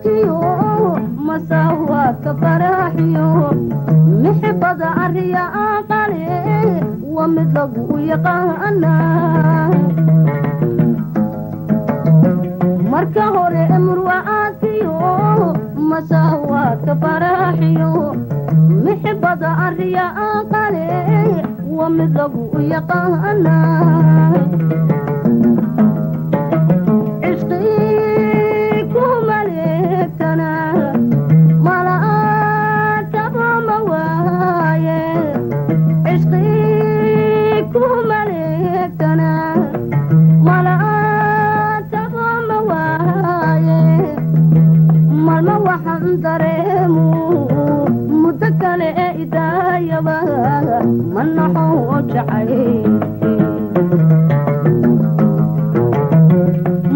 duudkiyo masawaadka faraxiyo mixibada arriya aqale waa mid lagu yaqaanaa marka hore murwaadkiyo masawaadka faraxiyo mixibada arriya aqale waa mid lagu yaqaanaa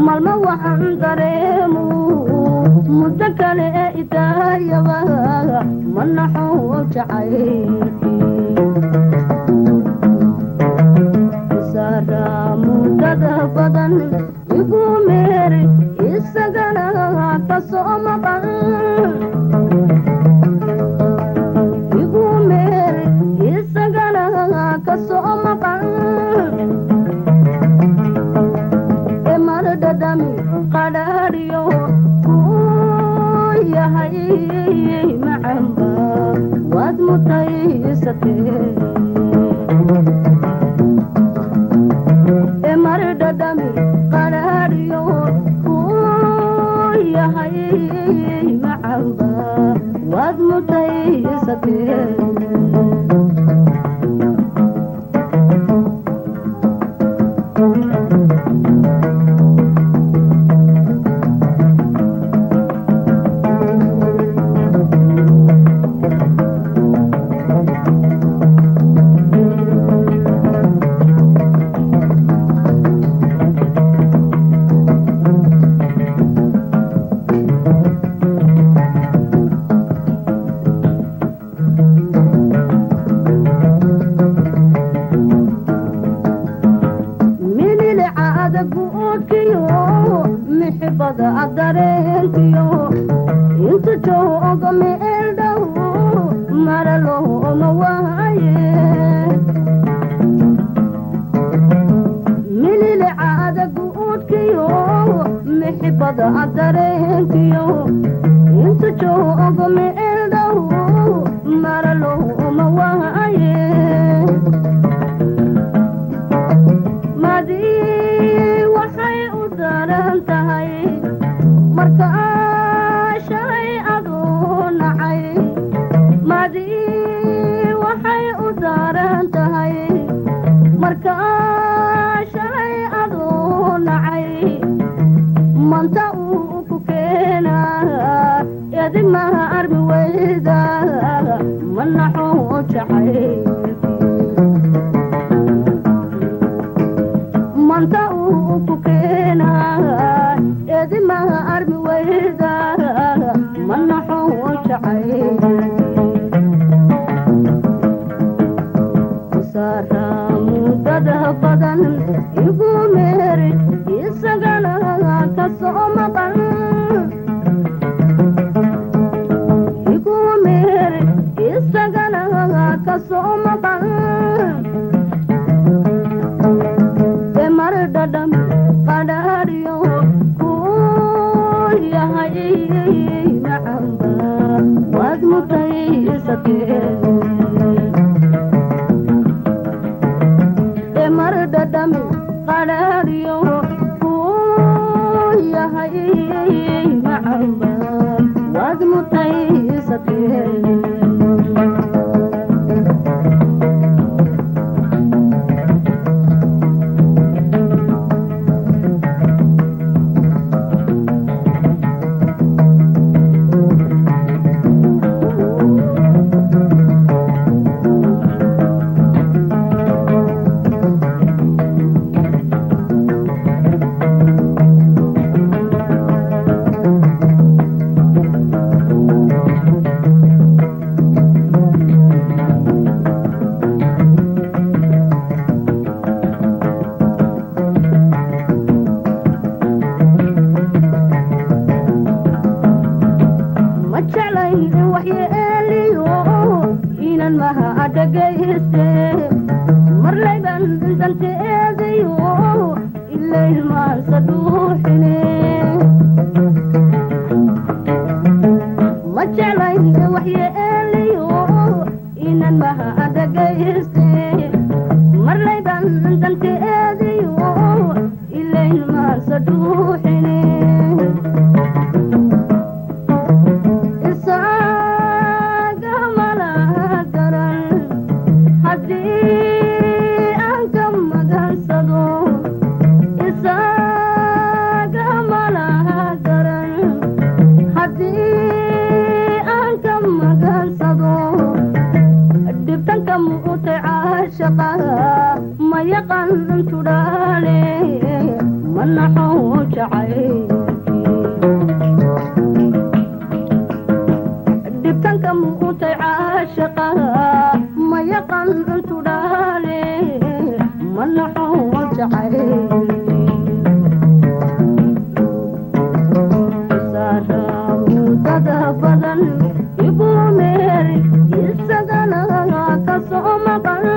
malma waxaan dareemu muddo kale idaayaba ma naxo jacaylkii sara muddada badan igu meeri isagana ka soo maqan igu meeri isagana ka soo maqan emardadami qadhaadhiyo kuu yahay macamba waad mutaysatee emardadami qadhaadhiyo kuu yahay macamba waad mutaysatee inta jooga meel dhow mara looma waaye milile caada guudkiyo mixibada dareenkiyo inta jooga meel dhow mara looma waaye madii waxay u daran tahay marka shalay aduu nacay madii waxay u daran tahay marka shalay aduu nacay manta uu ku keenaa edimaha armi weyda ma naxo jacayl manta uu ku keenaa edimaha armi weyda ma naxo jacayl sara muddada badan igu meeri isagana ka soo maqan igu meeri isagana ka soo maqan emardadam qadhaadhiyo kuu yahay macamba waad mutaysatee emardadami qadhaadhiyo kuu yahay macamba waad mutaysatee jeclayn waxyeeliyo inan maha adhagayste marlayban danteedayo ilayn maansa dhuuxine ma jeclayn waxyeeliyo inan maha adhagayste marlayban danteedayo ilayn maansa dhuuxine ما يقن تدالي من حوش عيني دبتنك موت عاشقا ما يقن تدالي من حوش عيني سارة مدد بدن يبو ميري يسقنا كسوم قلب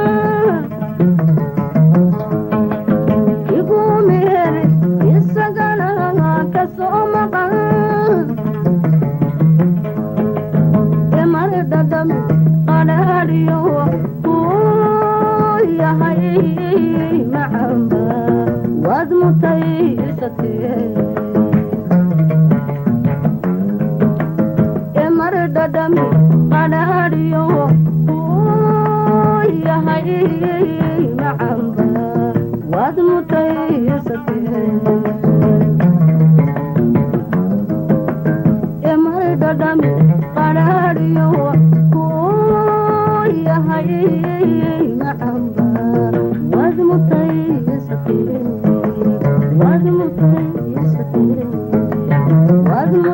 What